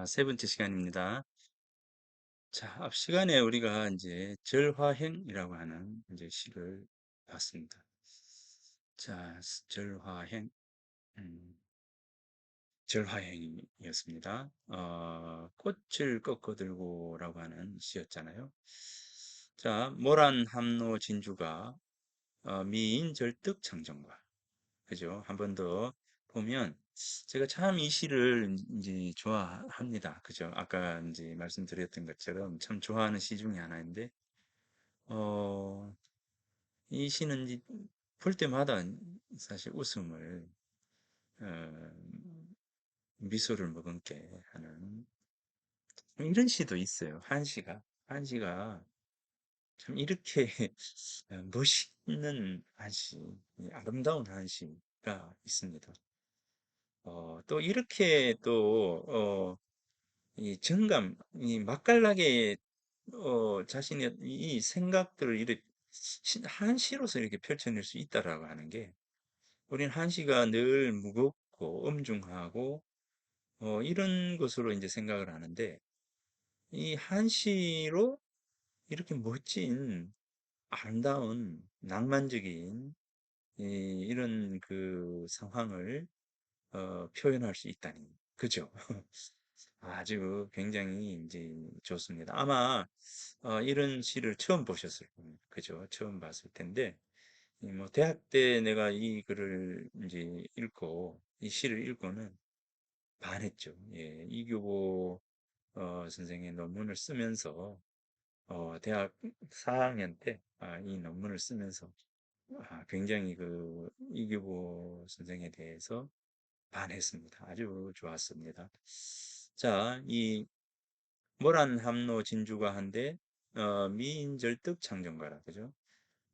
세 번째 시간입니다. 자, 앞 시간에 우리가 이제 절화행이라고 하는 이제 시를 봤습니다. 자, 절화행, 음, 절화행이었습니다. 꽃을 꺾어 들고라고 하는 시였잖아요. 자, 모란 함로 진주가 미인 절득 창정과 그죠? 한 번 더 보면 제가 참 이 시를 이제 좋아합니다. 그죠? 아까 이제 말씀드렸던 것처럼 참 좋아하는 시 중에 하나인데 어, 이 시는 이제 볼 때마다 사실 웃음을 어, 미소를 머금게 하는 이런 시도 있어요. 한시가 참 이렇게 멋있는 한시, 아름다운 한시가 있습니다. 또 이렇게 이 정감, 이 맛깔나게 자신의 이 생각들을 이렇게 한시로서 이렇게 펼쳐낼 수 있다라고 하는 게 우리는 한시가 늘 무겁고 엄중하고 이런 것으로 이제 생각을 하는데 이 한시로 이렇게 멋진 아름다운 낭만적인 이런 그 상황을 표현할 수 있다니 그죠? 아주 굉장히 이제 좋습니다. 아마 이런 시를 처음 보셨을 겁니다. 그죠? 처음 봤을 텐데 뭐 대학 때 내가 이 글을 이제 읽고 이 시를 읽고는 반했죠. 예, 이규보 선생의 논문을 쓰면서 대학 4학년 때 이 논문을 쓰면서 굉장히 그 이규보 선생에 대해서 반했습니다. 아주 좋았습니다. 자, 이 모란 함로 진주가 한데 미인절득 창정가라 그죠?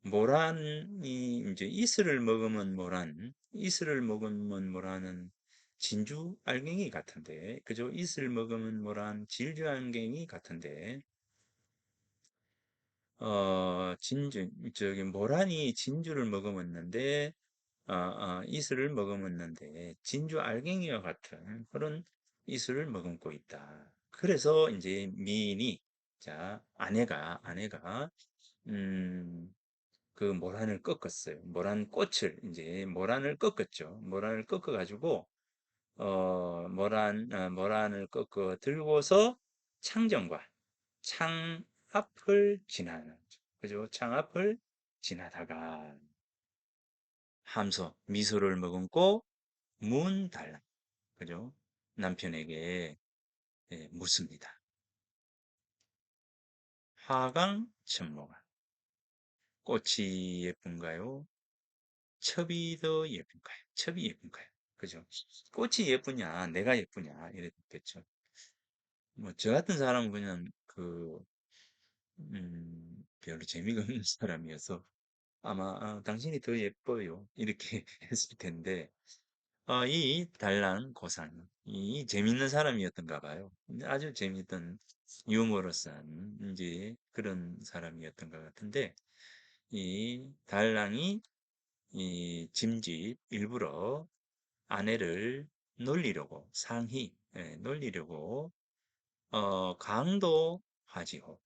모란이 이제 이슬을 먹으면 모란, 이슬을 먹으면 모란은 진주 알갱이 같은데 그죠? 이슬 먹으면 모란 질주 알갱이 같은데 진주 저기 모란이 진주를 먹어먹는데 이슬을 머금었는데 진주 알갱이와 같은 그런 이슬을 머금고 있다. 그래서 이제 미인이 자 아내가 음, 그 모란을 꺾었어요. 모란 꽃을 이제 모란을 꺾었죠. 모란을 꺾어 가지고 모란을 꺾어 들고서 창정과 창 앞을 지나는 그죠? 창 앞을 지나다가 함소 미소를 머금고 문 달랑 그죠? 남편에게 묻습니다. 하강 천모가 꽃이 예쁜가요? 첩이 더 예쁜가요? 첩이 예쁜가요? 그죠? 꽃이 예쁘냐, 내가 예쁘냐 이랬겠죠. 뭐 저 같은 사람은 그냥 별로 재미가 없는 사람이어서 아마 당신이 더 예뻐요 이렇게 했을 텐데 이 달란 고산, 이 재밌는 사람이었던가 봐요. 아주 재밌던 유머러스한 이제 그런 사람이었던 것 같은데 이 달랑이 이 짐짓 일부러 아내를 놀리려고 상히 놀리려고 강도 하지요.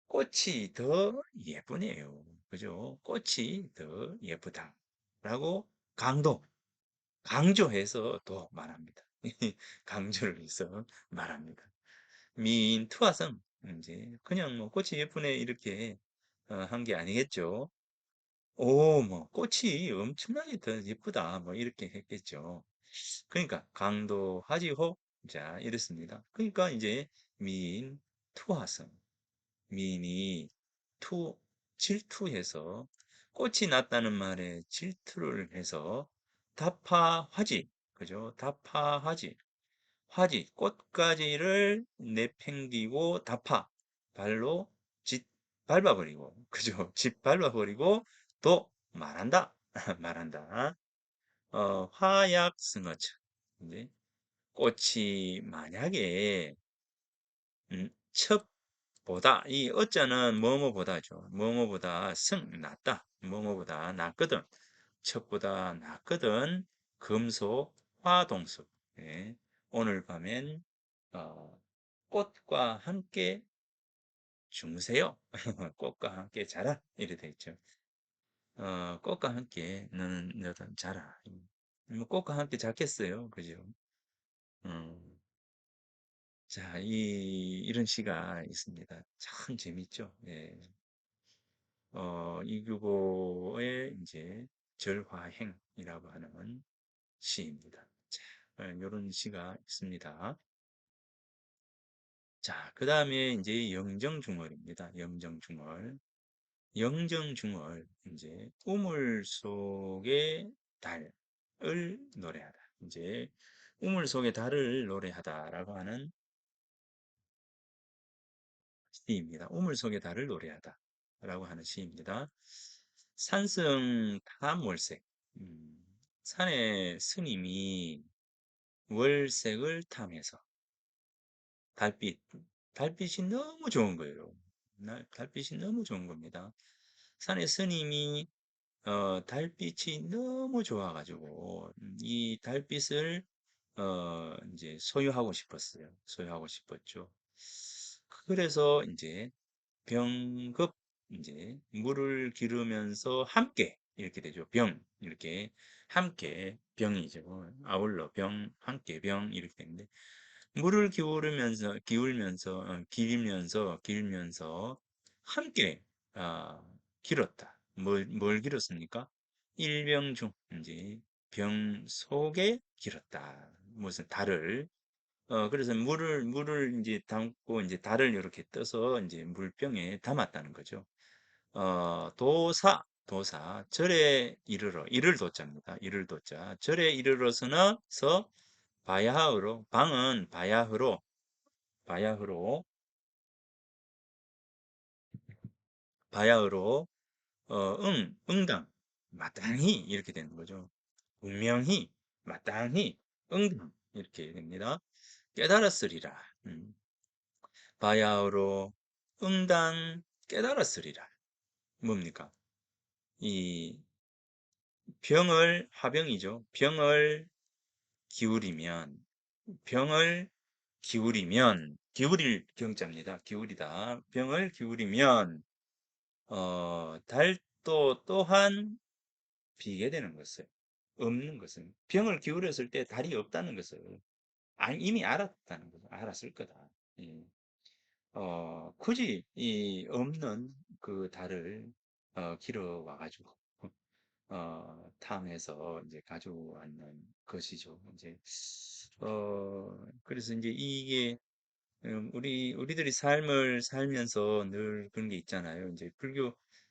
꽃이 더 예쁘네요. 그죠? 꽃이 더 예쁘다라고 강도 강조해서 또 말합니다. 강조를 해서 말합니다. 미인 투하성 이제 그냥 뭐 꽃이 예쁘네 이렇게 한 게 아니겠죠. 오, 뭐 꽃이 엄청나게 더 예쁘다 뭐 이렇게 했겠죠. 그러니까 강도하지호 자 이렇습니다. 그러니까 이제 미인 투하성 미인이 투 질투해서 꽃이 났다는 말에 질투를 해서 다파화지 그죠? 다파화지 화지 꽃가지를 내팽기고 다파 발로 짓 밟아버리고 그죠? 짓 밟아버리고 또 말한다 말한다 화약 승어처 이제 꽃이 만약에 첩보다 이 어자는 뭐뭐보다죠. 뭐뭐보다 낫다. 뭐뭐보다 낫거든. 첩보다 낫거든. 금속 화동수. 예. 오늘 밤엔 꽃과 함께 주무세요. 꽃과 함께 자라. 이렇게 돼 있죠. 꽃과 함께 너는 너도 자라. 뭐 꽃과 함께 잤겠어요. 그죠? 음. 자, 이런 시가 있습니다. 참 재밌죠? 예. 이규보의 이제 절화행이라고 하는 시입니다. 자, 요런 시가 있습니다. 자, 그 다음에 이제 영정중월입니다. 영정중월. 영정중월, 이제 우물 속의 달을 노래하다. 이제 우물 속의 달을 노래하다라고 하는 시입니다. 우물 속의 달을 노래하다라고 하는 시입니다. 산성 탐월색. 음, 산의 스님이 월색을 탐해서 달빛, 달빛이 너무 좋은 거예요. 달빛이 너무 좋은 겁니다. 산의 스님이 달빛이 너무 좋아가지고 이 달빛을 이제 소유하고 싶었어요. 소유하고 싶었죠. 그래서 이제 병급 이제 물을 기르면서 함께 이렇게 되죠. 병 이렇게 함께 병이죠. 아울러 병 함께 병 이렇게 되는데 물을 기울면서 함께 아, 길었다. 뭘 길었습니까? 일병중 이제 병 속에 길었다. 무슨 달을 그래서 물을 이제 담고 이제 달을 이렇게 떠서 이제 물병에 담았다는 거죠. 절에 이르러 이를 도자입니다. 이를 도자 절에 이르러서는 바야흐로 방은 바야흐로 바야흐로 응당 마땅히 이렇게 되는 거죠. 분명히 마땅히 응당 이렇게 됩니다. 깨달았으리라. 바야흐로 응당 깨달았으리라. 뭡니까? 이 병을 화병이죠. 기울이면 병을 기울일 경자입니다. 기울이다. 병을 기울이면 달도 또한 비게 되는 것을 없는 것은 병을 기울였을 때 달이 없다는 것을 이미 알았다는 것을 알았을 거다. 예. 굳이 이 없는 그 달을 길어와 가지고 탐해서 이제 가져왔는 것이죠. 이제 그래서 이제 이게 우리들이 삶을 살면서 늘 그런 게 있잖아요. 이제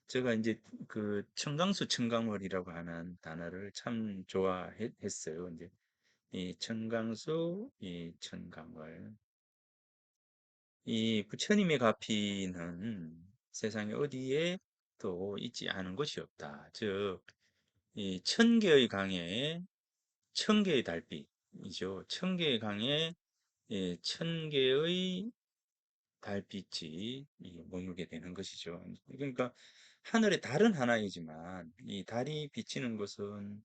제가 이제 그 청강월이라고 하는 단어를 참 좋아했어요. 이제 이 청강월. 이 부처님의 가피는 세상에 어디에 또 있지 않은 곳이 없다. 즉, 이 천개의 강에 천개의 달빛이죠. 천개의 강에 천개의 달빛이 머물게 되는 것이죠. 그러니까 하늘의 달은 하나이지만 이 달이 비치는 것은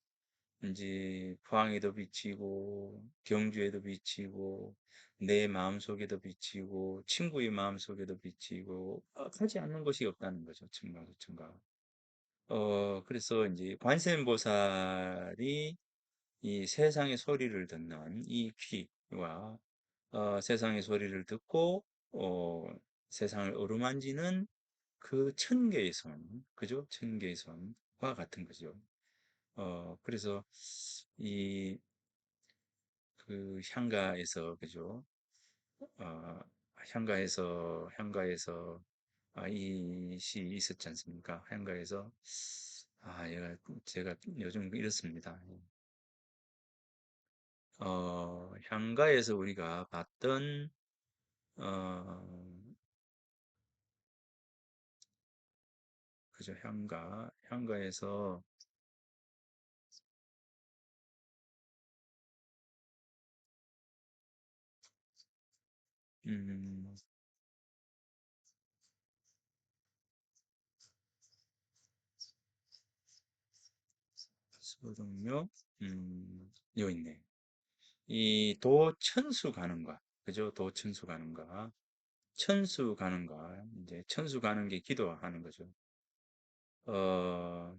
이제 포항에도 비치고 경주에도 비치고 내 마음속에도 비치고 친구의 마음속에도 비치고 하지 않는 것이 없다는 거죠. 청가구청가. 그래서 이제 관세음보살이 이 세상의 소리를 듣는 이 귀와 세상의 소리를 듣고 어, 세상을 어루만지는 그 천개의 손, 그죠? 천개의 손과 같은 거죠. 그래서 이 그 향가에서 그죠? 어, 향가에서 이 시 있었지 않습니까? 향가에서 제가 요즘 이렇습니다. 향가에서 우리가 봤던 어, 그죠? 향가에서 음, 소동료 요 있네. 이 도천수 가는가, 그죠? 도천수 가는가, 천수 가는가, 이제 천수 가는 게 기도하는 거죠. 어,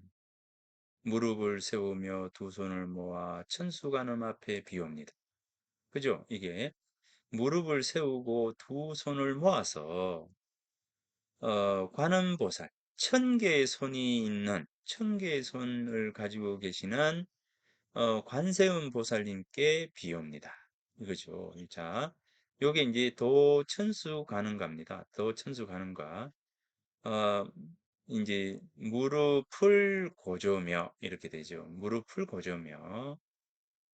무릎을 세우며 두 손을 모아 천수 가는 앞에 비옵니다. 그죠? 이게 무릎을 세우고 두 손을 모아서 관음보살, 천 개의 손이 있는 천 개의 손을 가지고 계시는 관세음 보살님께 비옵니다. 이거죠. 자, 요게 이제 도천수 가는가입니다. 도천수 가는가. 어, 이제 무릎을 고조며 이렇게 되죠. 무릎을 고조며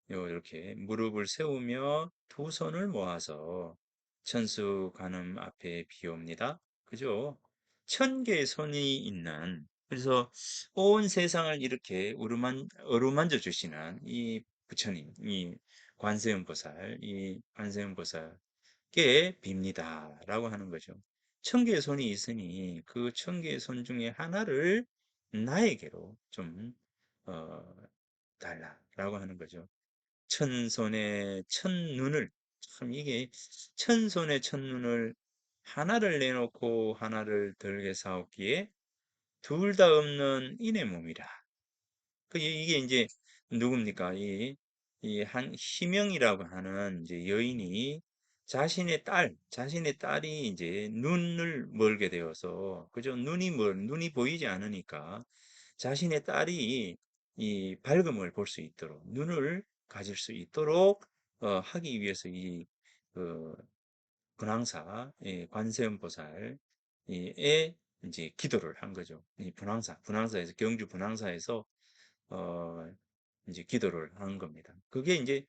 이렇게 무릎을 세우며 두 손을 모아서 천수 관음 앞에 비옵니다. 그죠? 천 개의 손이 있는, 그래서 온 세상을 이렇게 어루만져 주시는 이 부처님, 이 관세음보살, 이 관세음보살께 빕니다. 라고 하는 거죠. 천 개의 손이 있으니 그 천 개의 손 중에 하나를 나에게로 좀 어, 달라라고 하는 거죠. 천손에 천눈을, 참 이게 천손에 천눈을 하나를 내놓고 하나를 덜게 사옵기에 둘 다 없는 이내 몸이라. 이게 이제 누굽니까? 이 한 희명이라고 하는 이제 여인이 자신의 딸이 이제 눈을 멀게 되어서, 그죠? 눈이 보이지 않으니까 자신의 딸이 이 밝음을 볼 수 있도록, 눈을 가질 수 있도록 하기 위해서 그 분황사, 관세음보살에 이제 기도를 한 거죠. 이 분황사에서, 경주 분황사에서 어, 이제 기도를 한 겁니다. 그게 이제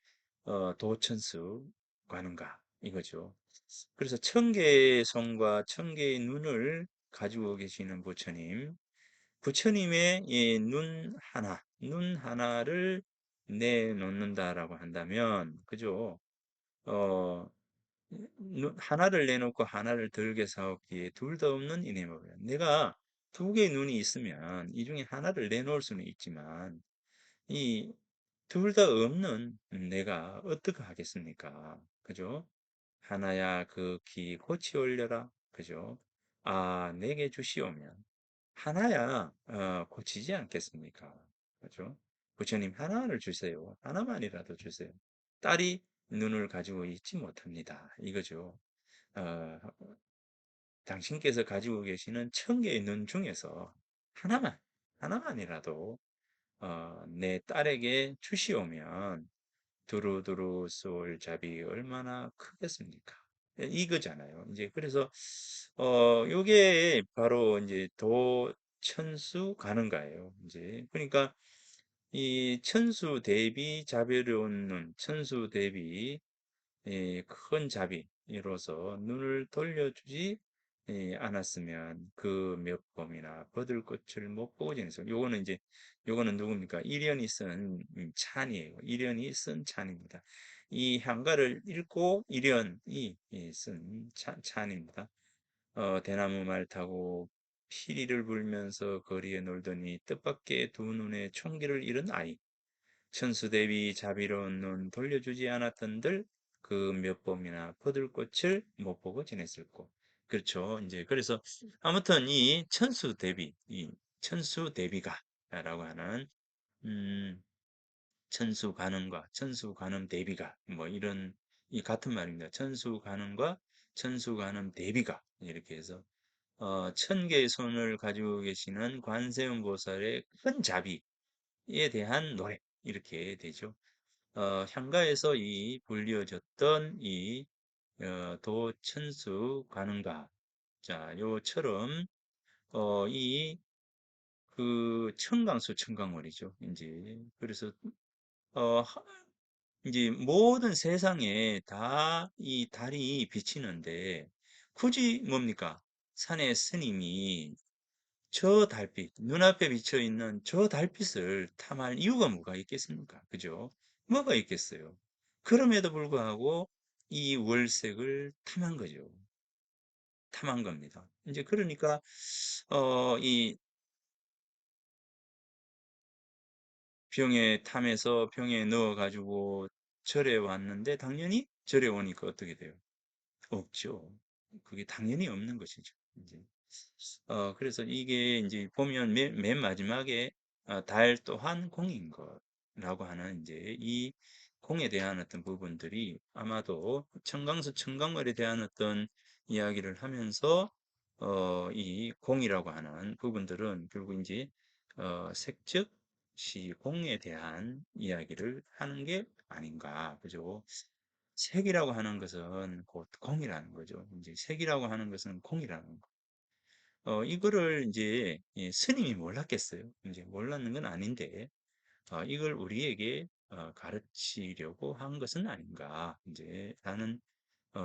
도천수 관음가 이거죠. 그래서 천 개의 손과 천 개의 눈을 가지고 계시는 부처님의 이 눈 하나를 내놓는다라고 한다면, 그죠? 어, 하나를 내놓고 하나를 들게 사옵기에 둘 다 없는 이내모입니다. 내가 두 개의 눈이 있으면 이 중에 하나를 내놓을 수는 있지만, 이 둘 다 없는 내가 어떻게 하겠습니까? 그죠? 하나야 그 기 고치 올려라. 그죠? 아, 내게 주시오면 하나야 고치지 않겠습니까? 그죠? 부처님 하나를 주세요. 하나만이라도 주세요. 딸이 눈을 가지고 있지 못합니다. 이거죠. 어, 당신께서 가지고 계시는 천 개의 눈 중에서 하나만, 하나만이라도 내 딸에게 주시오면 두루두루 쏠 잡이 얼마나 크겠습니까? 이거잖아요. 이제 그래서 요게 바로 이제 도천수 가는가예요. 이제 그러니까 이 천수 대비 자비로운 눈, 천수 대비 큰 자비로서 눈을 돌려주지 않았으면 그 몇 범이나 거둘 것을 못 보고 지냈어요. 요거는 누굽니까? 이련이 쓴 찬이에요. 이련이 쓴 찬입니다. 이 향가를 읽고 이련이 쓴 찬입니다. 대나무 말 타고 피리를 불면서 거리에 놀더니 뜻밖의 두 눈에 총기를 잃은 아이. 천수 대비 자비로운 눈 돌려주지 않았던들 그 몇 범이나 거들꽃을 못 보고 지냈을꼬. 그렇죠. 이제 그래서 아무튼 이 천수 대비, 이 천수 대비가라고 하는 음, 천수 가늠과 천수 가늠 대비가 뭐 이런 이 같은 말입니다. 천수 가늠과 천수 가늠 대비가 이렇게 해서 천 개의 손을 가지고 계시는 관세음 보살의 큰 자비에 대한 노래 이렇게 되죠. 향가에서 이 불리어졌던 이 도천수 가능가, 자 요처럼 이 그 청강수 청강월이죠. 이제 그래서 어, 하- 이제 모든 세상에 다 이 달이 비치는데 굳이 뭡니까? 산의 스님이 저 달빛, 눈앞에 비쳐 있는 저 달빛을 탐할 이유가 뭐가 있겠습니까? 그죠? 뭐가 있겠어요? 그럼에도 불구하고 이 월색을 탐한 거죠. 탐한 겁니다. 이제 그러니까, 이 병에 탐해서 병에 넣어가지고 절에 왔는데 당연히 절에 오니까 어떻게 돼요? 없죠. 그게 당연히 없는 것이죠. 이제 그래서 이게 이제 보면 맨 마지막에 달 또한 공인 거라고 하는 이제 이 공에 대한 어떤 부분들이 아마도 청강수 청강월에 대한 어떤 이야기를 하면서 이 공이라고 하는 부분들은 결국 이제 색즉 시공에 대한 이야기를 하는 게 아닌가, 그죠? 색이라고 하는 것은 곧 공이라는 거죠. 이제 색이라고 하는 것은 공이라는 거. 이거를 이제 스님이 몰랐겠어요. 이제 몰랐는 건 아닌데, 이걸 우리에게 가르치려고 한 것은 아닌가, 이제 라는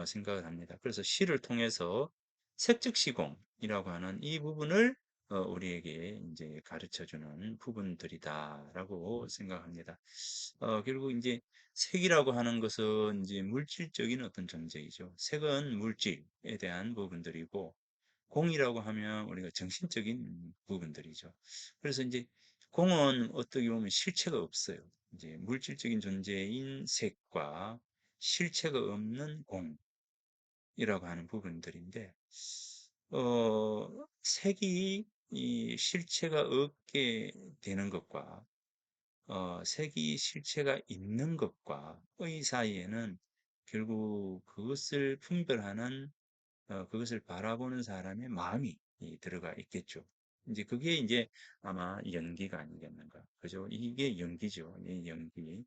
생각을 합니다. 그래서 시를 통해서 색즉시공이라고 하는 이 부분을 우리에게 이제 가르쳐 주는 부분들이다라고 생각합니다. 결국 이제 색이라고 하는 것은 이제 물질적인 어떤 존재이죠. 색은 물질에 대한 부분들이고, 공이라고 하면 우리가 정신적인 부분들이죠. 그래서 이제 공은 어떻게 보면 실체가 없어요. 이제 물질적인 존재인 색과 실체가 없는 공이라고 하는 부분들인데, 색이 이 실체가 없게 되는 것과 색이 실체가 있는 것과의 사이에는 결국 그것을 분별하는 그것을 바라보는 사람의 마음이 들어가 있겠죠. 이제 그게 이제 아마 연기가 아니겠는가. 그죠? 이게 연기죠. 이 연기.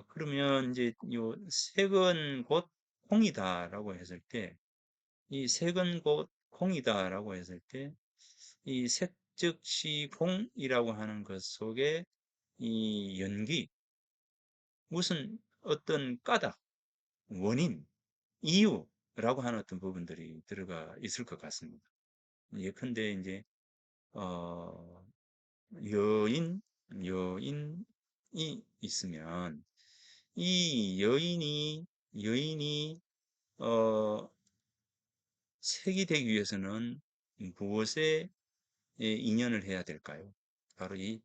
그러면 이제 요 색은 곧 콩이다라고 했을 때, 이 색은 곧 콩이다라고 했을 때, 이 색 즉시 콩이라고 하는 것 속에 이 연기, 무슨 어떤 까닭, 원인, 이유라고 하는 어떤 부분들이 들어가 있을 것 같습니다. 예컨대 이제 어, 여인 여인이 있으면 이 여인이 어, 색이 되기 위해서는 무엇에 인연을 해야 될까요? 바로 이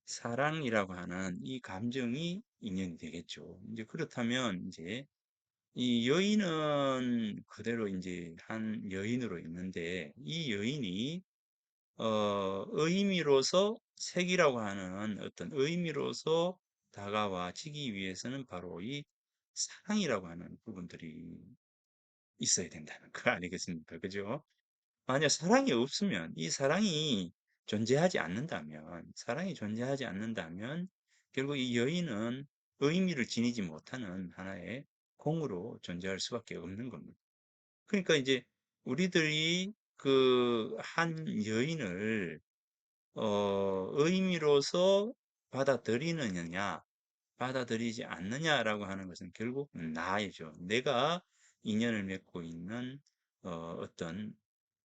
사랑이라고 하는 이 감정이 인연이 되겠죠. 이제 그렇다면 이제 이 여인은 그대로 이제 한 여인으로 있는데 이 여인이 의미로서 색이라고 하는 어떤 의미로서 다가와지기 위해서는 바로 이 사랑이라고 하는 부분들이 있어야 된다는 거 아니겠습니까? 그죠? 만약 사랑이 없으면, 이 사랑이 존재하지 않는다면, 결국 이 여인은 의미를 지니지 못하는 하나의 공으로 존재할 수밖에 없는 겁니다. 그러니까 이제 우리들이 그 한 여인을 의미로서 받아들이느냐, 받아들이지 않느냐라고 하는 것은 결국 나이죠. 내가 인연을 맺고 있는 어떤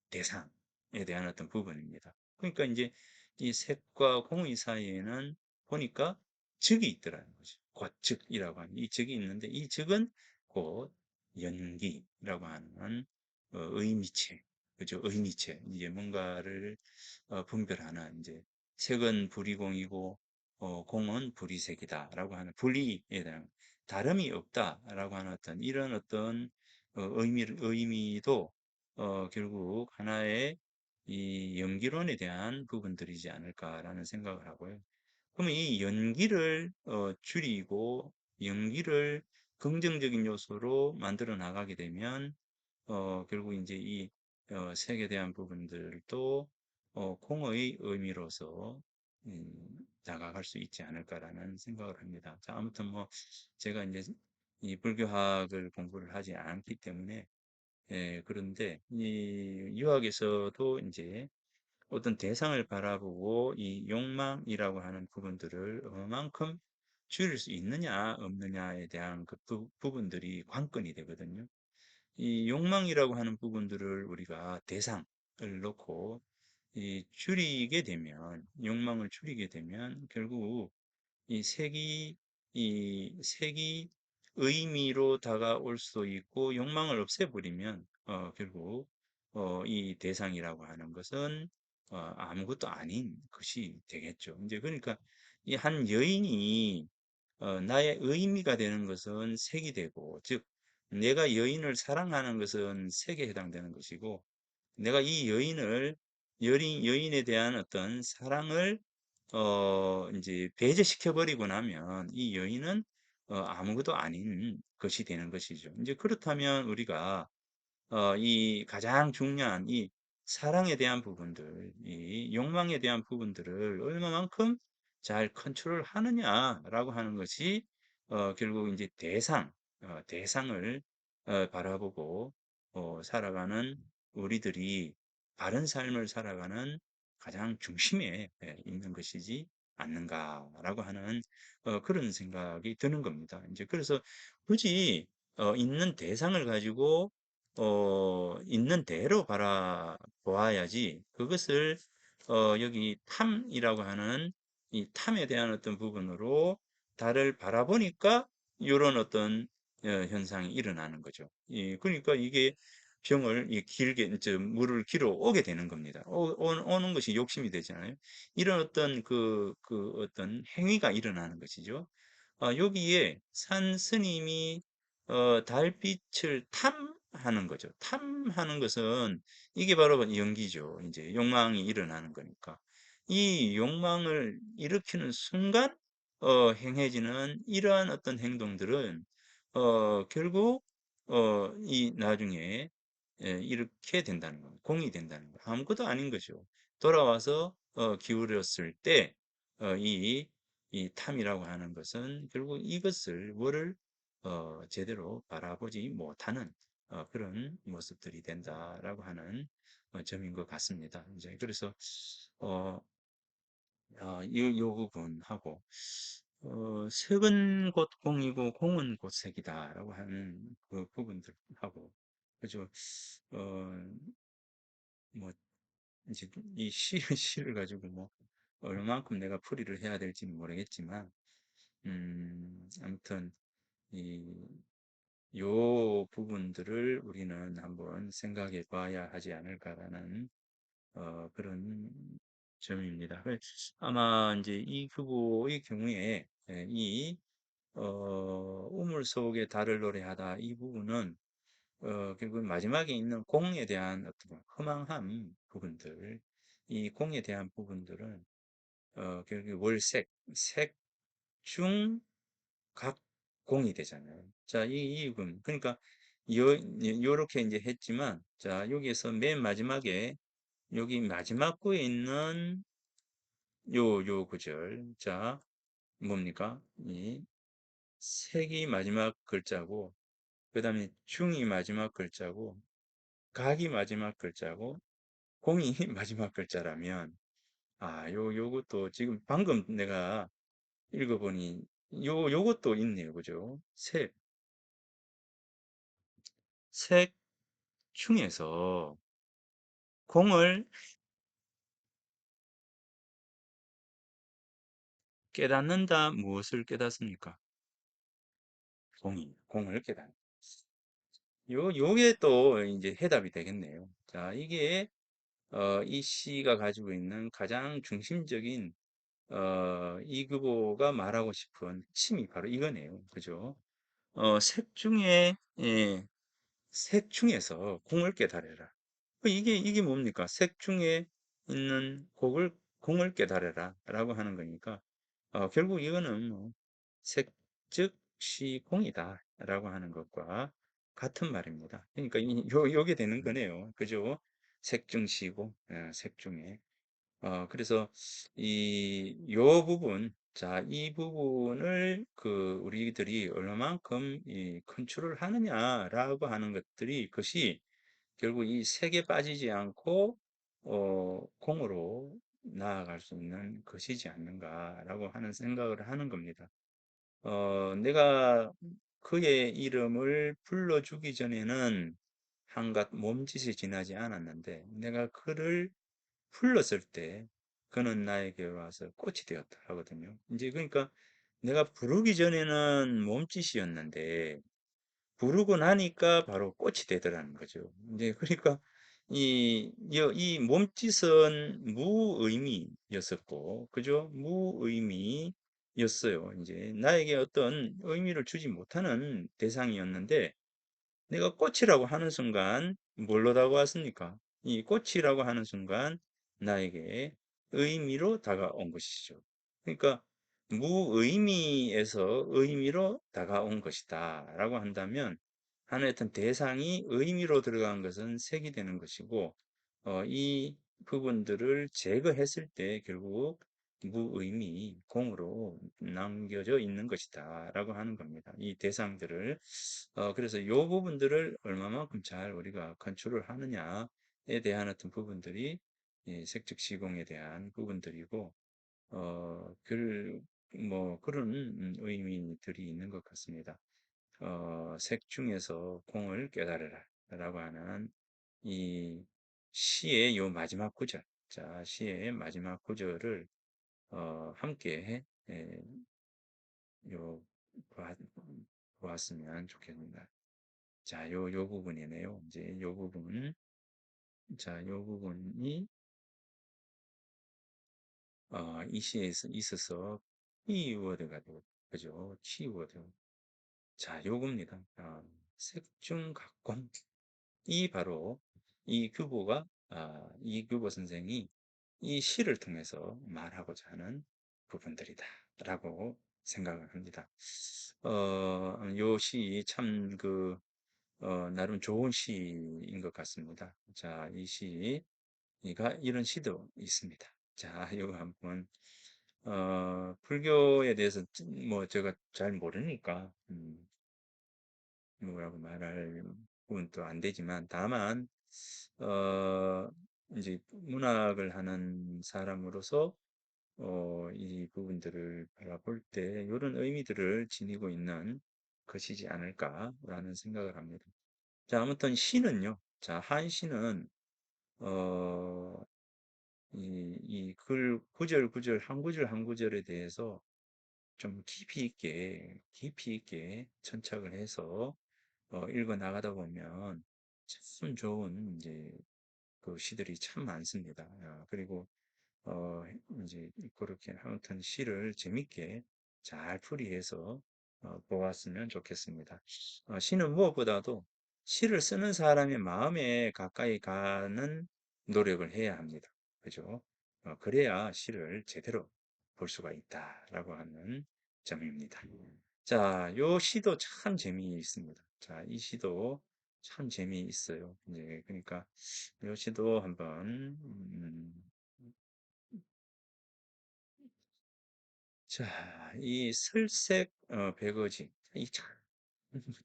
대상에 대한 어떤 부분입니다. 그러니까 이제 이 색과 공의 사이에는 보니까 즉이 있더라는 거죠. 곶즉이라고 하는 이 즉이 있는데 이 즉은 곧 연기라고 하는 의미체, 그죠? 의미체. 이제 뭔가를 분별하는 이제 색은 불이공이고 공은 불이색이다라고 하는 분리에 대한 다름이 없다라고 하는 어떤 이런 어떤 의미도 결국 하나의 이 연기론에 대한 부분들이지 않을까라는 생각을 하고요. 그러면 이 연기를 줄이고 연기를 긍정적인 요소로 만들어 나가게 되면 결국 이제 이 색에 대한 부분들도 공의 의미로서 다가갈 수 있지 않을까라는 생각을 합니다. 자, 아무튼 뭐 제가 이제 이 불교학을 공부를 하지 않기 때문에 그런데 이 유학에서도 이제 어떤 대상을 바라보고 이 욕망이라고 하는 부분들을 얼만큼 줄일 수 있느냐 없느냐에 대한 그 부분들이 관건이 되거든요. 이 욕망이라고 하는 부분들을 우리가 대상을 놓고 이 줄이게 되면 욕망을 줄이게 되면 결국 이 색이 의미로 다가올 수도 있고 욕망을 없애버리면 결국 이 대상이라고 하는 것은 아무것도 아닌 것이 되겠죠. 이제 그러니까 이 한 여인이 나의 의미가 되는 것은 색이 되고, 즉 내가 여인을 사랑하는 것은 색에 해당되는 것이고, 내가 이 여인에 대한 어떤 사랑을 이제 배제시켜 버리고 나면 이 여인은 아무것도 아닌 것이 되는 것이죠. 이제 그렇다면 우리가 이 가장 중요한 이 사랑에 대한 부분들, 이 욕망에 대한 부분들을 얼마만큼 잘 컨트롤하느냐라고 하는 것이 결국 이제 대상을 바라보고 살아가는 우리들이 바른 삶을 살아가는 가장 중심에 있는 것이지 않는가라고 하는 그런 생각이 드는 겁니다. 이제 그래서 굳이 있는 대상을 가지고 있는 대로 바라보아야지 그것을 여기 탐이라고 하는 이 탐에 대한 어떤 부분으로 달을 바라보니까 이런 어떤 현상이 일어나는 거죠. 그러니까 이게 병을 길게 물을 길어 오게 되는 겁니다. 오는 것이 욕심이 되잖아요. 이런 어떤 그 어떤 행위가 일어나는 것이죠. 여기에 산 스님이 달빛을 탐하는 거죠. 탐하는 것은 이게 바로 연기죠. 이제 욕망이 일어나는 거니까. 이 욕망을 일으키는 순간 행해지는 이러한 어떤 행동들은 결국 이 나중에 이렇게 된다는 겁니다. 공이 된다는 거예요. 아무것도 아닌 거죠. 돌아와서 기울였을 때 이 탐이라고 하는 것은 결국 이것을 뭐를 제대로 바라보지 못하는 그런 모습들이 된다라고 하는 점인 것 같습니다. 이제 그래서 어, 요 부분하고 색은 곧 공이고 공은 곧 색이다라고 하는 그 부분들하고 그죠? 어, 뭐 이제 이 시, 시를 가지고 뭐 얼마만큼 내가 풀이를 해야 될지는 모르겠지만 아무튼 이 요 부분들을 우리는 한번 생각해 봐야 하지 않을까라는 그런 점입니다. 아마 이제 이 후보의 경우에 이 우물 속에 달을 노래하다 이 부분은 결국 마지막에 있는 공에 대한 어떤 허망한 부분들, 이 공에 대한 부분들은 결국 월색, 색중 각공이 되잖아요. 자, 이익은 그러니까 요렇게 이제 했지만 자, 여기에서 맨 마지막에 여기 마지막 구에 있는 요 구절. 자, 뭡니까? 이 색이 마지막 글자고 그다음에 중이 마지막 글자고 각이 마지막 글자고 공이 마지막 글자라면 요것도 지금 방금 내가 읽어보니 요것도 있네요. 그죠? 색 중에서 공을 깨닫는다. 무엇을 깨닫습니까? 공을 깨닫는. 요게 또 이제 해답이 되겠네요. 자, 이게 이 시가 가지고 있는 가장 중심적인 이그보가 말하고 싶은 핵심이 바로 이거네요. 그죠? 색 중에 색 중에서 공을 깨달아라. 이게 뭡니까? 색 중에 있는 공을 깨달아라 라고 하는 거니까 결국 이거는 뭐 색 즉시 공이다 라고 하는 것과 같은 말입니다. 그러니까 요게 되는 거네요. 그죠? 색중시고 색중에 그래서 요 부분, 자, 이 부분을 우리들이 얼마만큼 컨트롤 하느냐라고 하는 것이 결국 이 색에 빠지지 않고 공으로 나아갈 수 있는 것이지 않는가라고 하는 생각을 하는 겁니다. 내가 그의 이름을 불러주기 전에는 한갓 몸짓이 지나지 않았는데 내가 그를 불렀을 때 그는 나에게로 와서 꽃이 되었다 하거든요. 이제 그러니까 내가 부르기 전에는 몸짓이었는데 부르고 나니까 바로 꽃이 되더라는 거죠. 이제 그러니까 이 몸짓은 무의미였었고, 그죠? 무의미, 였어요. 이제 나에게 어떤 의미를 주지 못하는 대상이었는데 내가 꽃이라고 하는 순간 뭘로 다가왔습니까? 이 꽃이라고 하는 순간 나에게 의미로 다가온 것이죠. 그러니까 무의미에서 의미로 다가온 것이다 라고 한다면 하나의 어떤 대상이 의미로 들어간 것은 색이 되는 것이고 이 부분들을 제거했을 때 결국 무의미, 공으로 남겨져 있는 것이다 라고 하는 겁니다. 이 대상들을 그래서 이 부분들을 얼마만큼 잘 우리가 컨트롤 하느냐에 대한 어떤 부분들이 이 색즉 시공에 대한 부분들이고 뭐 그런 의미들이 있는 것 같습니다. 색 중에서 공을 깨달으라 라고 하는 이 시의 요 마지막 구절. 자, 시의 마지막 구절을 함께 요 보았, 보았으면 좋겠습니다. 자, 요 부분이네요. 이제 요 부분. 자, 요 부분이 이 시에 있어서 키워드가 되고, 그죠? 키워드. 자, 요겁니다. 색중각공. 이 바로 이 규보 선생이 이 시를 통해서 말하고자 하는 부분들이다. 라고 생각을 합니다. 요 시 참 나름 좋은 시인 것 같습니다. 자, 이 시가 이런 시도 있습니다. 자, 이거 한번, 불교에 대해서 뭐 제가 잘 모르니까, 뭐라고 말할 부분도 안 되지만, 다만, 어, 이제 문학을 하는 사람으로서, 이 부분들을 바라볼 때, 이런 의미들을 지니고 있는 것이지 않을까라는 생각을 합니다. 자, 아무튼 시는요. 자, 한시는 어, 구절 구절 한 구절 한 구절에 대해서 좀 깊이 있게 천착을 해서 읽어 나가다 보면 참 좋은 이제 그 시들이 참 많습니다. 그리고 어, 이제 그렇게 아무튼 시를 재밌게 잘 풀이해서 보았으면 좋겠습니다. 시는 무엇보다도 시를 쓰는 사람의 마음에 가까이 가는 노력을 해야 합니다. 그죠? 그래야 시를 제대로 볼 수가 있다라고 하는 점입니다. 자, 요 시도 참 재미있습니다. 자, 이 시도 참 재미있어요. 네, 그러니까 요 시도 한번 자, 이 슬색 배거지 이 참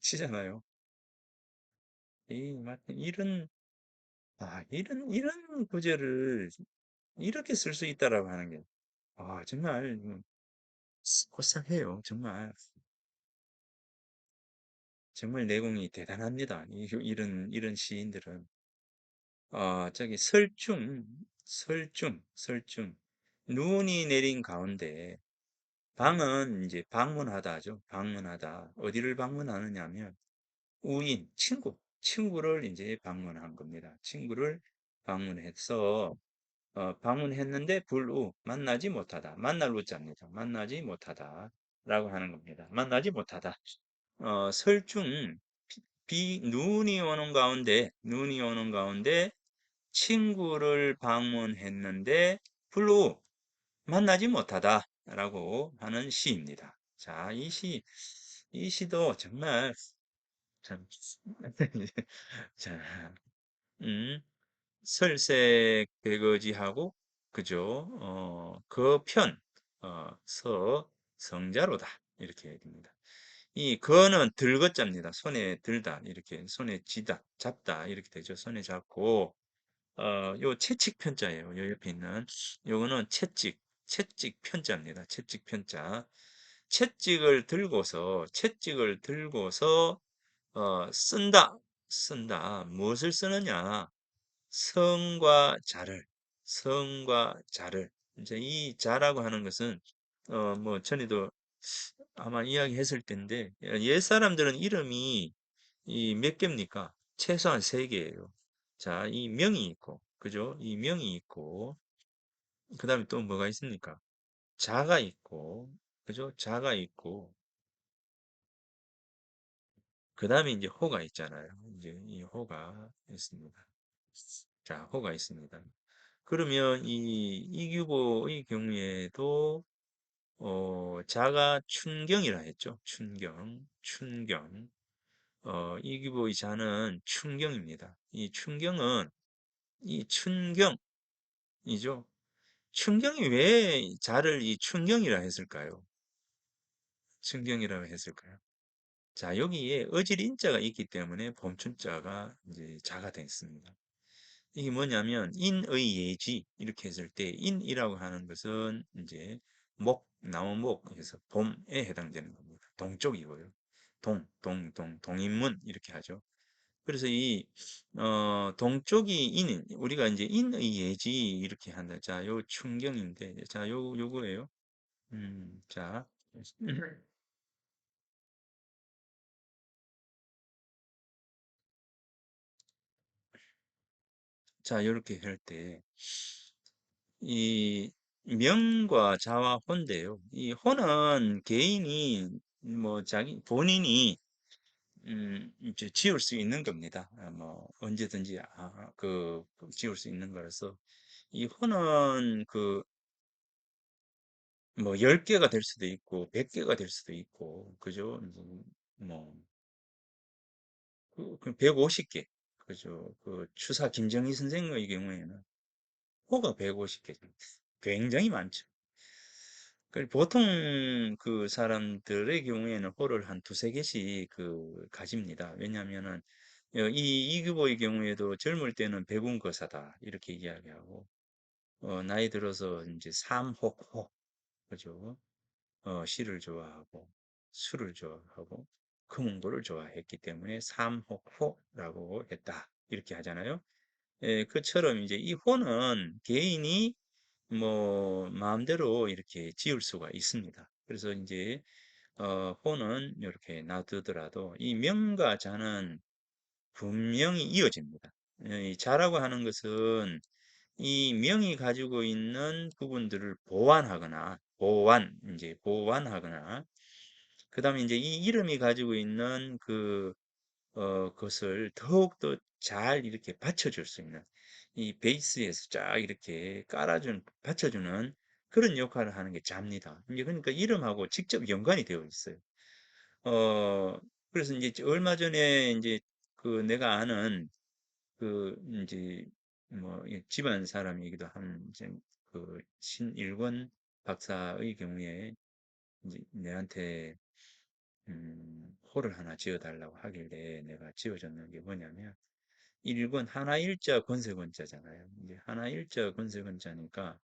치잖아요. 이 이런 이런 구절을 이렇게 쓸 수 있다라고 하는 게 정말 고상해요. 정말 내공이 대단합니다. 이런 시인들은 저기 설중 눈이 내린 가운데 방은 이제 방문하다죠. 방문하다. 어디를 방문하느냐면 친구를 이제 방문한 겁니다. 친구를 방문해서 방문했는데 불우 만나지 못하다. 만날 우자입니다. 만나지 못하다라고 하는 겁니다. 만나지 못하다. 설중 눈이 오는 가운데 친구를 방문했는데 불우 만나지 못하다라고 하는 시입니다. 자, 이 시도 정말 참, 자, 음, 설색배거지하고, 그죠? 그 편, 성자로다. 이렇게 됩니다. 이 거는 들것자입니다. 손에 들다. 이렇게 손에 잡다. 이렇게 되죠. 손에 잡고, 요 채찍 편자예요. 요 옆에 있는. 요거는 채찍 편자입니다. 채찍 편자. 채찍을 들고서, 쓴다. 무엇을 쓰느냐? 성과 자를. 이제 이 자라고 하는 것은, 뭐, 전에도 아마 이야기했을 텐데, 옛 사람들은 이름이 이 몇 개입니까? 최소한 세 개예요. 자, 이 명이 있고, 그죠? 이 명이 있고, 그 다음에 또 뭐가 있습니까? 자가 있고, 그죠? 자가 있고, 그 다음에 이제 호가 있잖아요. 이제 이 호가 있습니다. 자, 호가 있습니다. 그러면 이 이규보의 경우에도 자가 춘경이라 했죠. 춘경. 이규보의 자는 춘경입니다. 이 춘경은 이 춘경이죠. 춘경이 왜 자를 이 춘경이라 했을까요? 춘경이라고 했을까요? 자, 여기에 어질인자가 있기 때문에 봄춘자가 이제 자가 됐습니다. 이게 뭐냐면 인의 예지 이렇게 했을 때 인이라고 하는 것은 이제 나무목에서 봄에 해당되는 겁니다. 동쪽이고요. 동인문 이렇게 하죠. 그래서 이 동쪽이 인인 우리가 이제 인의 예지 이렇게 한다. 자, 요 충경인데 자, 요거예요. 자. 자, 요렇게 할 때 이 명과 자와 혼인데요. 이 혼은 개인이 뭐 자기 본인이 이제 지을 수 있는 겁니다. 뭐 언제든지 지을 수 있는 거라서 이 혼은 그 뭐 10개가 될 수도 있고 100개가 될 수도 있고 그죠? 뭐 150개 그죠? 그 추사 김정희 선생의 경우에는 호가 150개 굉장히 많죠. 보통 그 사람들의 경우에는 호를 한 두세 개씩 가집니다. 왜냐하면은 이 이규보의 경우에도 젊을 때는 백운거사다 이렇게 이야기하고 나이 들어서 이제 삼혹호 그죠? 시를 좋아하고 술을 좋아하고 금은고를 좋아했기 때문에 삼혹호라고 했다 이렇게 하잖아요. 그처럼 이제 이 호는 개인이 뭐 마음대로 이렇게 지을 수가 있습니다. 그래서 이제 호는 이렇게 놔두더라도 이 명과 자는 분명히 이어집니다. 이 자라고 하는 것은 이 명이 가지고 있는 부분들을 이제 보완하거나, 그 다음에 이제 이 이름이 가지고 있는 것을 더욱더 잘 이렇게 받쳐줄 수 있는 이 베이스에서 쫙 이렇게 받쳐주는 그런 역할을 하는 게 자입니다. 이제 그러니까 이름하고 직접 연관이 되어 있어요. 어, 그래서 이제 얼마 전에 이제 내가 아는 이제 뭐 집안 사람이기도 한 이제 신일권 박사의 경우에 이제 내한테 호를 하나 지어달라고 하길래 내가 지어줬는 게 뭐냐면 일권 하나일자 권세권자잖아요. 이제 하나일자 권세권자니까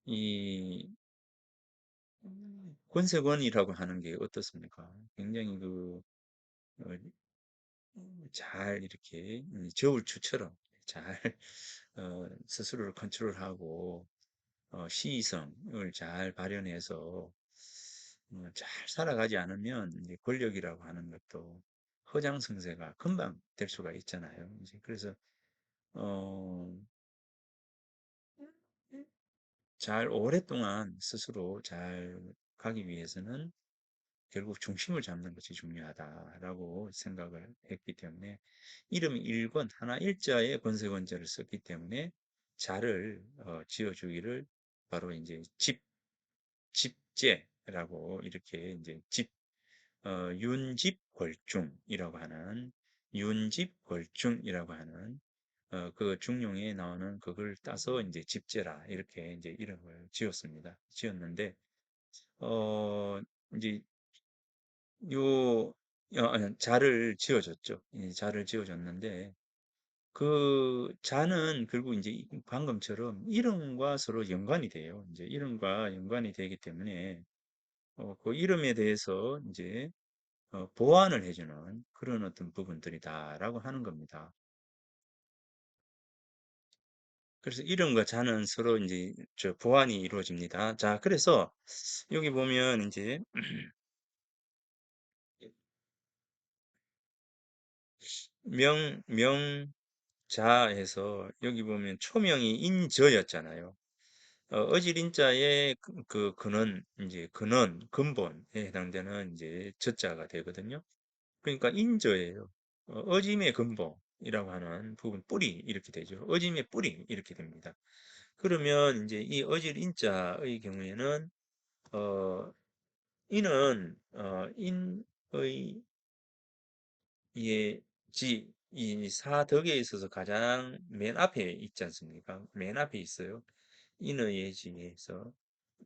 이 권세권이라고 하는 게 어떻습니까? 굉장히 어, 잘 이렇게 저울추처럼 잘 스스로를 컨트롤하고 시의성을 잘 발현해서 잘 살아가지 않으면 이제 권력이라고 하는 것도 허장성세가 금방 될 수가 있잖아요. 이제 그래서 어, 잘 오랫동안 스스로 잘 가기 위해서는 결국 중심을 잡는 것이 중요하다라고 생각을 했기 때문에 이름 일권 하나 일자에 권세권자를 썼기 때문에 자를 지어주기를 바로 이제 집제라고 이렇게 이제 윤집궐중이라고 하는 그 중용에 나오는 그걸 따서 이제 집제라 이렇게 이제 이름을 지었는데 어 이제 요 자를 지어줬죠. 이 자를 지어줬는데 그 자는 결국 이제 방금처럼 이름과 서로 연관이 돼요. 이제 이름과 연관이 되기 때문에 그 이름에 대해서 이제 보완을 해주는 그런 어떤 부분들이다라고 하는 겁니다. 그래서 이름과 자는 서로 이제 보완이 이루어집니다. 자, 그래서 여기 보면 이제 명자에서 여기 보면 초명이 인저였잖아요. 어질 인자의 근원, 이제 근원, 근본에 해당되는 이제 저자가 되거든요. 그러니까 인저예요. 어짐의 근본이라고 하는 부분, 뿌리 이렇게 되죠. 어짐의 뿌리 이렇게 됩니다. 그러면 이제 이 어질 인자의 경우에는 어, 이는 인의 이 사덕에 있어서 가장 맨 앞에 있지 않습니까? 맨 앞에 있어요. 인의 예지에서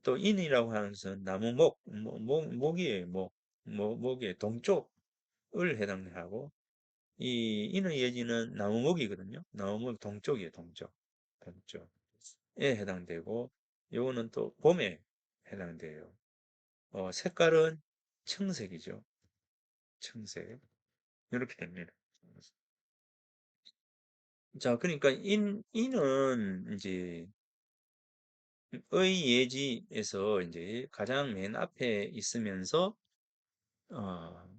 또 인이라고 하는 것은 나무 목이에요. 목의 동쪽을 해당하고 이 인의 예지는 나무 목이거든요. 나무 목 동쪽이에요. 동쪽에 해당되고 요거는 또 봄에 해당돼요. 색깔은 청색이죠. 청색 이렇게 됩니다. 자, 그러니까 인은 이제 의 예지에서 이제 가장 맨 앞에 있으면서 어,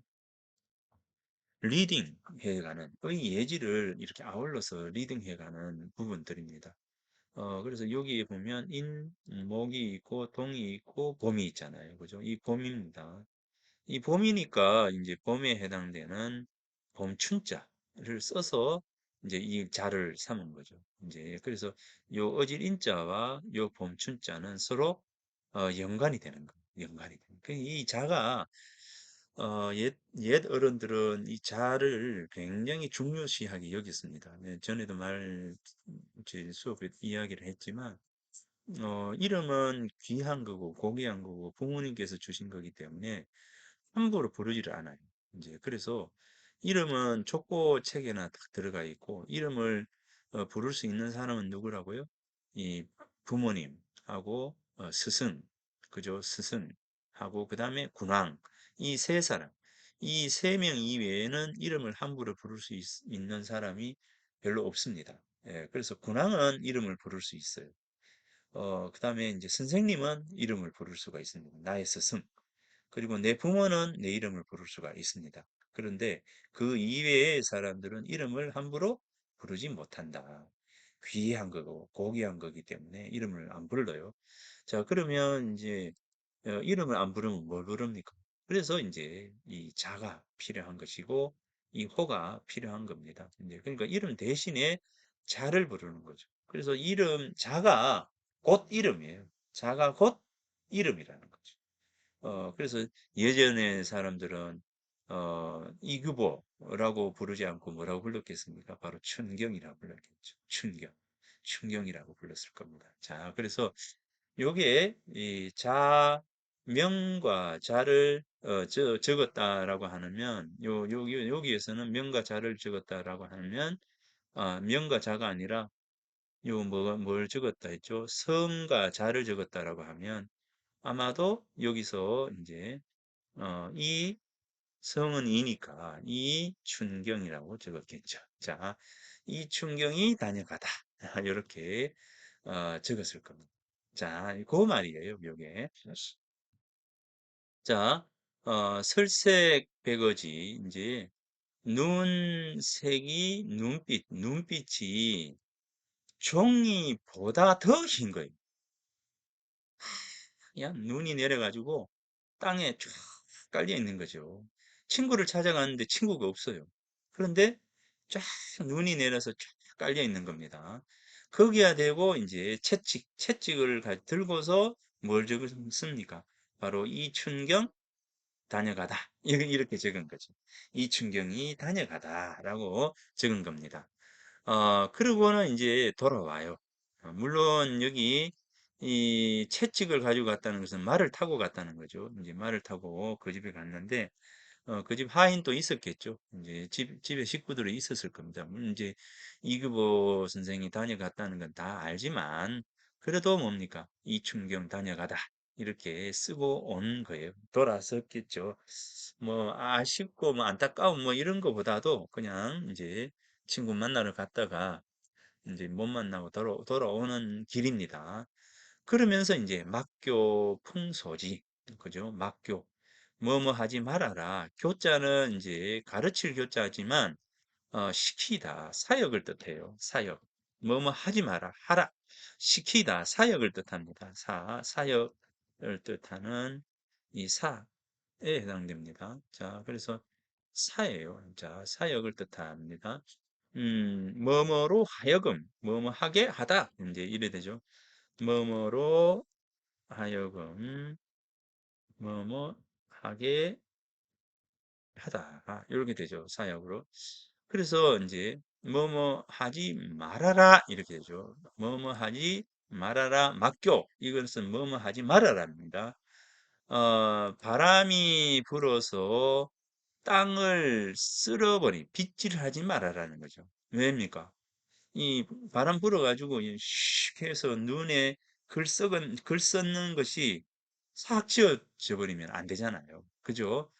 리딩 해가는 의 예지를 이렇게 아울러서 리딩 해가는 부분들입니다. 그래서 여기에 보면 목이 있고 동이 있고 봄이 있잖아요. 그죠? 이 봄입니다. 이 봄이니까 이제 봄에 해당되는 봄춘자를 써서 이제 이 자를 삼은 거죠. 이제 그래서 요 어질 인자와 요 봄춘자는 서로 연관이 되는 거예요. 연관이 되는. 이 자가 옛 어른들은 이 자를 굉장히 중요시하게 여겼습니다. 네, 전에도 제 수업에 이야기를 했지만 이름은 귀한 거고 고귀한 거고 부모님께서 주신 거기 때문에 함부로 부르지를 않아요. 이제 그래서 이름은 족보책에나 다 들어가 있고 이름을 부를 수 있는 사람은 누구라고요? 이 부모님하고 스승, 그죠? 스승하고 그 다음에 군왕 이 세 사람 이 세 명 이외에는 이름을 함부로 부를 수 있는 사람이 별로 없습니다. 예, 그래서 군왕은 이름을 부를 수 있어요. 그 다음에 이제 선생님은 이름을 부를 수가 있습니다. 나의 스승. 그리고 내 부모는 내 이름을 부를 수가 있습니다. 그런데 그 이외의 사람들은 이름을 함부로 부르지 못한다. 귀한 거고 고귀한 거기 때문에 이름을 안 불러요. 자, 그러면 이제 이름을 안 부르면 뭘 부릅니까? 그래서 이제 이 자가 필요한 것이고 이 호가 필요한 겁니다. 이제 그러니까 이름 대신에 자를 부르는 거죠. 그래서 자가 곧 이름이에요. 자가 곧 이름이라는 거죠. 그래서 예전에 사람들은 이규보라고 부르지 않고 뭐라고 불렀겠습니까? 바로 춘경이라고 불렀겠죠. 춘경이라고 불렀을 겁니다. 자, 그래서 요게 이 명과 자를 적었다라고 하면 여기에서는 명과 자를 적었다라고 하면 명과 자가 아니라 뭘 적었다 했죠? 성과 자를 적었다라고 하면 아마도 여기서 이제 이 성은 이니까 이춘경이라고 적었겠죠. 자, 이춘경이 다녀가다. 이렇게 적었을 겁니다. 자, 그 말이에요, 요게. 자, 설색백어지 이제 눈빛이 종이보다 더 흰 거예요. 그냥 눈이 내려가지고 땅에 쫙 깔려 있는 거죠. 친구를 찾아가는데 친구가 없어요. 그런데 쫙 눈이 내려서 쫙 깔려 있는 겁니다. 거기야 되고 이제 채찍을 들고서 뭘 적습니까? 바로 이춘경 다녀가다. 이렇게 적은 거죠. 이춘경이 다녀가다라고 적은 겁니다. 그러고는 이제 돌아와요. 물론 여기 이 채찍을 가지고 갔다는 것은 말을 타고 갔다는 거죠. 이제 말을 타고 그 집에 갔는데 그 집 하인도 있었겠죠. 이제 집에 식구들이 있었을 겁니다. 물론 이제 이규보 선생이 다녀갔다는 건 다 알지만 그래도 뭡니까? 이춘경 다녀가다. 이렇게 쓰고 온 거예요. 돌아섰겠죠. 뭐 아쉽고 뭐 안타까운 뭐 이런 거보다도 그냥 이제 친구 만나러 갔다가 이제 못 만나고 돌아오는 길입니다. 그러면서 이제 막교 풍소지. 그죠? 막교. 뭐뭐 하지 말아라. 교자는 이제 가르칠 교자지만 시키다. 사역을 뜻해요. 사역. 뭐뭐 하지 마라, 하라, 시키다, 사역을 뜻합니다. 사역을 뜻하는 이 사에 해당됩니다. 자, 그래서 사예요. 자, 사역을 뜻합니다. 뭐뭐로 하여금, 뭐뭐 하게 하다. 이제 이래 되죠. 뭐뭐로 하여금, 뭐뭐 하게 하다. 이렇게 되죠. 사역으로. 그래서 이제 뭐뭐 하지 말아라. 이렇게 되죠. 뭐뭐 하지 말아라. 맡겨. 이것은 뭐뭐 하지 말아라입니다. 바람이 불어서 땅을 쓸어버리, 빗질하지 말아라는 거죠. 왜입니까? 이 바람 불어가지고 슉 해서 눈에 글 썩는 것이 싹 지워져 버리면 안 되잖아요. 그죠?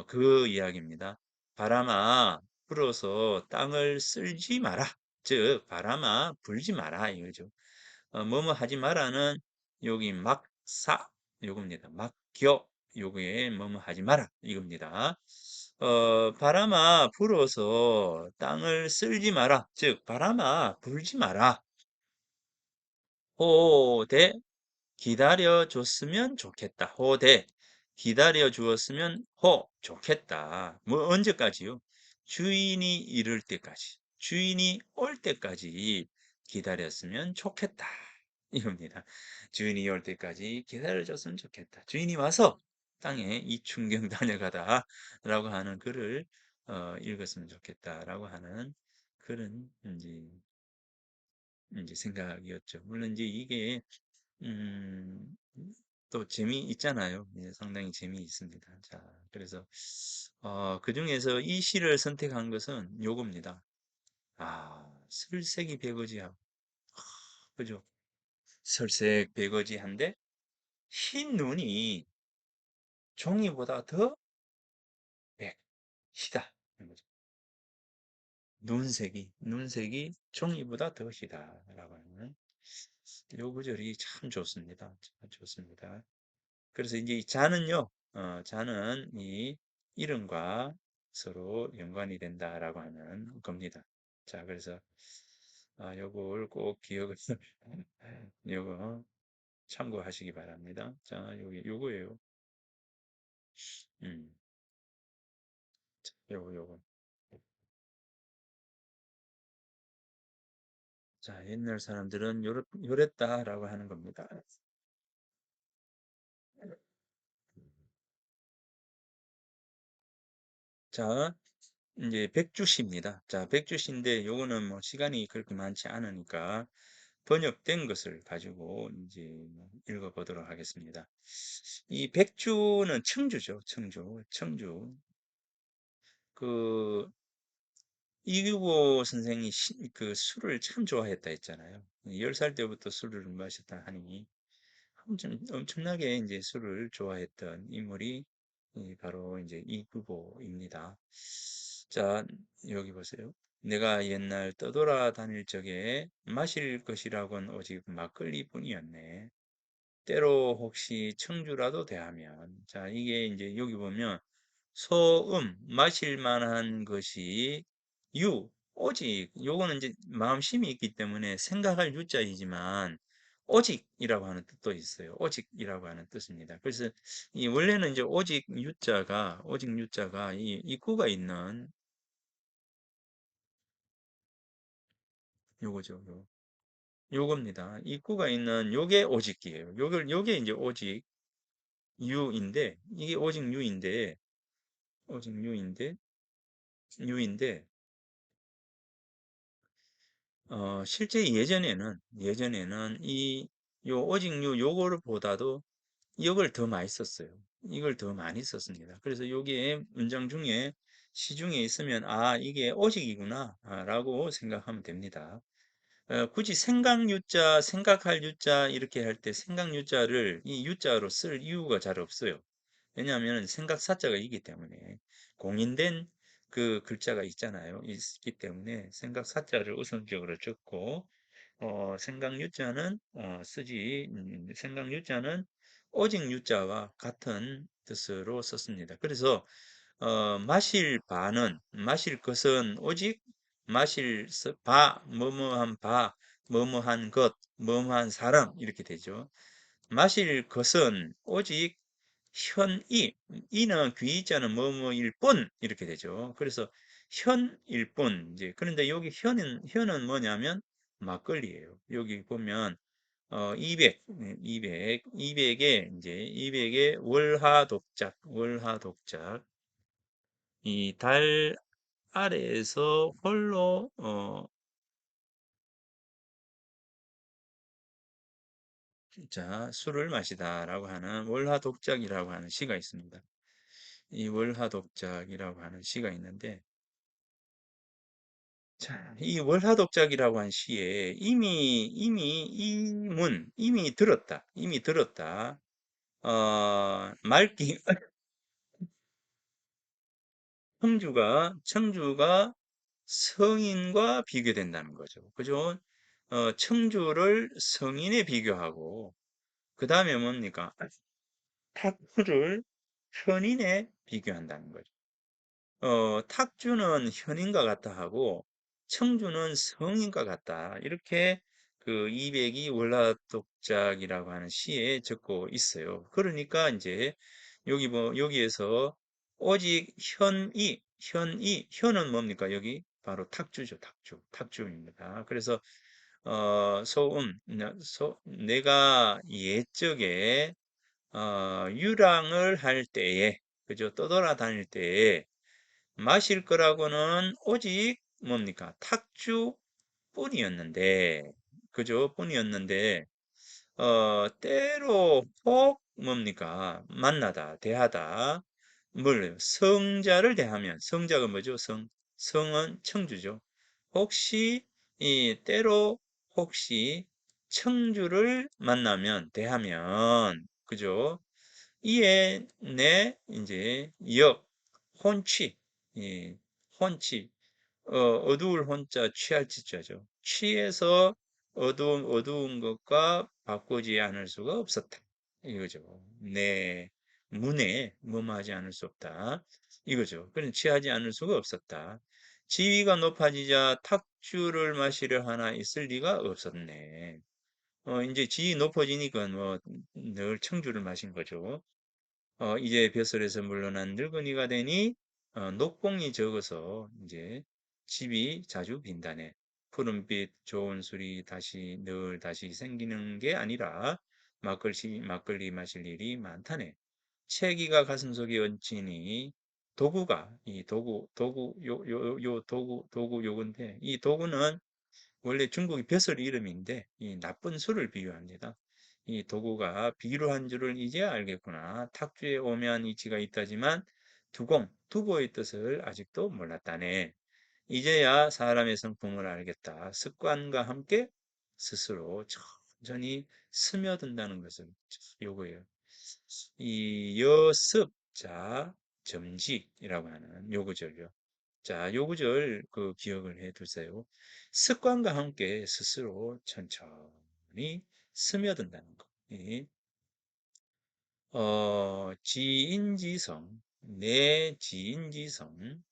그 이야기입니다. 바람아 불어서 땅을 쓸지 마라. 즉 바람아 불지 마라 이거죠. 뭐뭐 하지 마라는 여기 막사 요겁니다. 막겨 요거에 뭐뭐 하지 마라 이겁니다. 바람아 불어서 땅을 쓸지 마라. 즉 바람아 불지 마라. 호대 기다려 줬으면 좋겠다. 호대 기다려 주었으면 호 좋겠다. 뭐 언제까지요? 주인이 이를 때까지. 주인이 올 때까지 기다렸으면 좋겠다. 이겁니다. 주인이 올 때까지 기다려줬으면 좋겠다. 주인이 와서 땅에 이충경 다녀가다 라고 하는 글을 읽었으면 좋겠다라고 하는 그런 이제 생각이었죠. 물론 이제 이게 음, 또 재미있잖아요. 예, 상당히 재미있습니다. 자, 그래서 그 중에서 이 시를 선택한 것은 요겁니다. 슬색이 배거지하고 그죠? 설색 배거지한데 흰 눈이 종이보다 더 희다. 눈색이 종이보다 더 희다라고 하는 요 구절이 참 좋습니다. 참 좋습니다. 그래서 이제 이 자는요, 자는 이 이름과 서로 연관이 된다라고 하는 겁니다. 자, 그래서 요걸 꼭 기억을 요거 참고하시기 바랍니다. 자, 요거예요. 음, 요거. 자, 옛날 사람들은 요랬다라고 하는 겁니다. 자, 이제 백주시입니다. 자, 백주시인데 요거는 뭐 시간이 그렇게 많지 않으니까 번역된 것을 가지고 이제 읽어보도록 하겠습니다. 이 백주는 청주죠. 청주. 그 이규보 선생이 그 술을 참 좋아했다 했잖아요. 10살 때부터 술을 마셨다 하니 엄청나게 이제 술을 좋아했던 인물이 바로 이제 이규보입니다. 자, 여기 보세요. 내가 옛날 떠돌아 다닐 적에 마실 것이라곤 오직 막걸리뿐이었네. 때로 혹시 청주라도 대하면 자 이게 이제 여기 보면 마실 만한 것이 오직 요거는 이제 마음심이 있기 때문에 생각할 유자이지만 오직이라고 하는 뜻도 있어요. 오직이라고 하는 뜻입니다. 그래서 이 원래는 이제 오직 유자가 이 입구가 있는 요거죠. 요겁니다. 입구가 있는 요게 오직이에요. 요게 이제 오직 유인데 이게 오직 유인데 실제 예전에는 이 요 오직 유 요거보다도 이걸 더 많이 썼어요. 이걸 더 많이 썼습니다. 그래서 여기에 문장 중에 시중에 있으면 이게 오직이구나 라고 생각하면 됩니다. 굳이 생각 유자, 생각할 유자 이렇게 할 때 생각 유자를 이 유자로 쓸 이유가 잘 없어요. 왜냐하면 생각 사자가 있기 때문에 공인된 그 글자가 있기 때문에 생각 사자를 우선적으로 적고 생각 유자는 생각 유자는 오직 유자와 같은 뜻으로 썼습니다. 그래서 마실 것은 오직 마실 바, 뭐뭐한 바, 뭐뭐한 것, 뭐뭐한 사람 이렇게 되죠. 마실 것은 오직 현이, 이는 귀자는 뭐뭐일 뿐 이렇게 되죠. 그래서 현일 뿐. 이제 그런데 여기 현은 뭐냐면 막걸리예요. 여기 보면 200, 200에 이제 200의 월화독작 이 달 아래에서 홀로 자 술을 마시다라고 하는 월화독작이라고 하는 시가 있습니다. 이 월화독작이라고 하는 시가 있는데 자, 이 월화독작이라고 한 시에 이미 이미 들었다. 말기 청주가 성인과 비교된다는 거죠. 그죠? 청주를 성인에 비교하고 그 다음에 뭡니까? 탁구를 현인에 비교한다는 거죠. 탁주는 현인과 같다 하고 청주는 성인과 같다. 이렇게 그 이백이 월화독작이라고 하는 시에 적고 있어요. 그러니까 이제 여기에서 오직 현은 뭡니까? 여기 바로 탁주죠. 탁주입니다. 그래서 내가 옛적에 유랑을 할 때에 그죠? 떠돌아다닐 때에 마실 거라고는 오직 뭡니까? 탁주뿐이었는데, 그죠? 뿐이었는데, 때로 혹 뭡니까? 만나다, 대하다, 성자를 대하면, 성자가 뭐죠? 성은 청주죠. 혹시, 때로 혹시 청주를 만나면, 대하면, 그죠? 이에 이제 혼취, 예, 혼취, 어두울 혼자 취할 지자죠. 취해서 어두운 것과 바꾸지 않을 수가 없었다. 이거죠. 네, 뭐뭐하지 않을 수 없다. 이거죠. 그런 취하지 않을 수가 없었다. 지위가 높아지자 탁주를 마시려 하나 있을 리가 없었네. 이제 지위 높아지니까 뭐 늘 청주를 마신 거죠. 이제 벼슬에서 물러난 늙은이가 되니 녹봉이 적어서 이제 집이 자주 빈다네. 푸른빛 좋은 술이 다시 생기는 게 아니라 막걸리 마실 일이 많다네. 채기가 가슴속에 얹히니 이 도구 요건데 이 도구는 원래 중국이 벼슬 이름인데 이 나쁜 술을 비유합니다. 이 도구가 비유한 줄을 이제 알겠구나. 탁주에 오면 이치가 있다지만 두고의 뜻을 아직도 몰랐다네. 이제야 사람의 성품을 알겠다. 습관과 함께 스스로 천천히 스며든다는 것을 요거예요. 이 여습자 점지이라고 하는 요구절요. 자, 요 구절 그 기억을 해 두세요. 습관과 함께 스스로 천천히 스며든다는 거. 지인지성, 내 지인지성,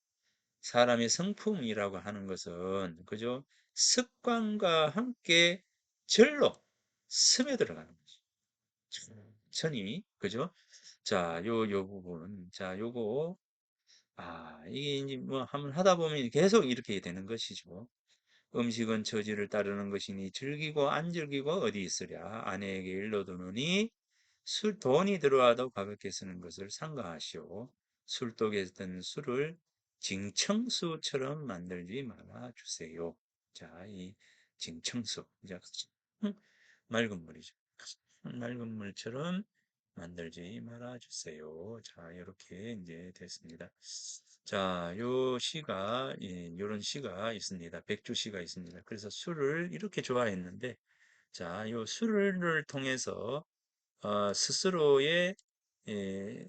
사람의 성품이라고 하는 것은 그죠? 습관과 함께 절로 스며들어가는 거죠. 천천히, 그죠? 자, 요 부분. 자, 요거 이게 이제 뭐 한번 하다 보면 계속 이렇게 되는 것이죠. 음식은 처지를 따르는 것이니 즐기고 안 즐기고 어디 있으랴. 아내에게 일러두느니 돈이 들어와도 가볍게 쓰는 것을 삼가하시오. 술독에 든 술을 징청수처럼 만들지 말아 주세요. 자, 이 징청수. 이제 맑은 물이죠. 맑은 물처럼 만들지 말아 주세요. 자, 이렇게 이제 됐습니다. 자, 요런 시가 있습니다. 백주 시가 있습니다. 그래서 술을 이렇게 좋아했는데, 자, 요 술을 통해서 스스로의 예,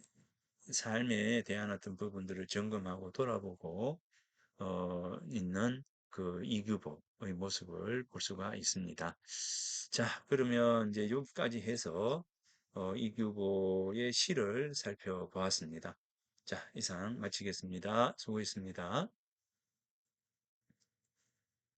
삶에 대한 어떤 부분들을 점검하고 돌아보고 있는 그 이규보의 모습을 볼 수가 있습니다. 자, 그러면 이제 여기까지 해서 이규보의 시를 살펴보았습니다. 자, 이상 마치겠습니다. 수고했습니다.